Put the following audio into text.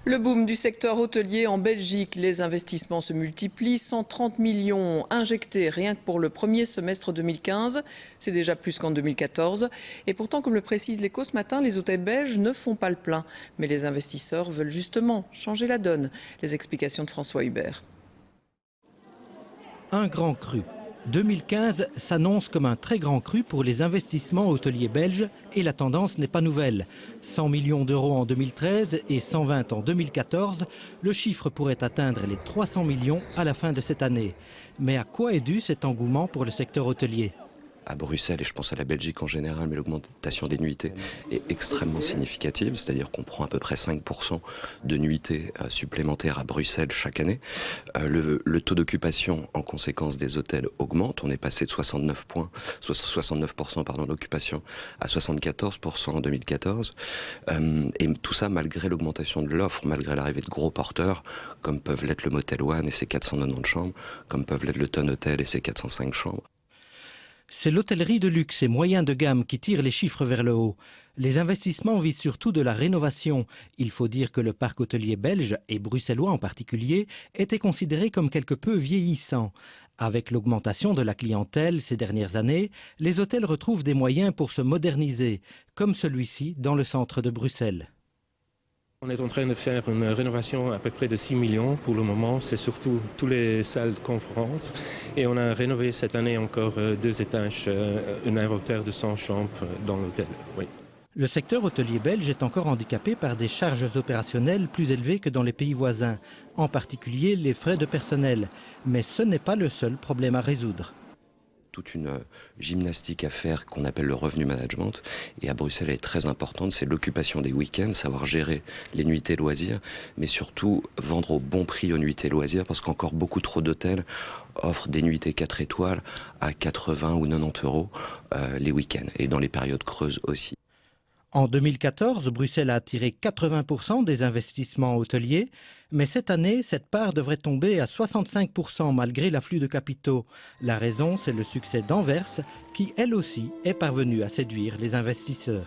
Le boom du secteur hôtelier en Belgique, les investissements se multiplient, 130 millions injectés rien que pour le premier semestre 2015, c'est déjà plus qu'en 2014. Et pourtant, comme le précise l'Écho ce matin, les hôtels belges ne font pas le plein. Mais les investisseurs veulent justement changer la donne. Les explications de François Hubert. Un grand cru. 2015 s'annonce comme un très grand cru pour les investissements hôteliers belges et la tendance n'est pas nouvelle. 100 millions d'euros en 2013 et 120 en 2014, le chiffre pourrait atteindre les 300 millions à la fin de cette année. Mais à quoi est dû cet engouement pour le secteur hôtelier ? À Bruxelles, et je pense à la Belgique en général, mais l'augmentation des nuitées est extrêmement significative, c'est-à-dire qu'on prend à peu près 5% de nuitées supplémentaires à Bruxelles chaque année. Le taux d'occupation en conséquence des hôtels augmente, on est passé de 69% d'occupation à 74% en 2014, et tout ça malgré l'augmentation de l'offre, malgré l'arrivée de gros porteurs, comme peuvent l'être le Motel One et ses 490 chambres, comme peuvent l'être le Ton Hotel et ses 405 chambres. C'est l'hôtellerie de luxe et moyen de gamme qui tire les chiffres vers le haut. Les investissements visent surtout de la rénovation. Il faut dire que le parc hôtelier belge, et bruxellois en particulier, était considéré comme quelque peu vieillissant. Avec l'augmentation de la clientèle ces dernières années, les hôtels retrouvent des moyens pour se moderniser, comme celui-ci dans le centre de Bruxelles. On est en train de faire une rénovation à peu près de 6 millions pour le moment. C'est surtout toutes les salles de conférence. Et on a rénové cette année encore 2 étages, un inventaire de 100 chambres dans l'hôtel. Oui. Le secteur hôtelier belge est encore handicapé par des charges opérationnelles plus élevées que dans les pays voisins, en particulier les frais de personnel. Mais ce n'est pas le seul problème à résoudre. Toute une gymnastique à faire qu'on appelle le revenu management. Et à Bruxelles, elle est très importante, c'est l'occupation des week-ends, savoir gérer les nuitées loisirs, mais surtout vendre au bon prix aux nuitées loisirs, parce qu'encore beaucoup trop d'hôtels offrent des nuitées 4 étoiles à 80 ou 90 euros les week-ends, et dans les périodes creuses aussi. En 2014, Bruxelles a attiré 80% des investissements hôteliers, mais cette année, cette part devrait tomber à 65% malgré l'afflux de capitaux. La raison, c'est le succès d'Anvers, qui elle aussi est parvenue à séduire les investisseurs.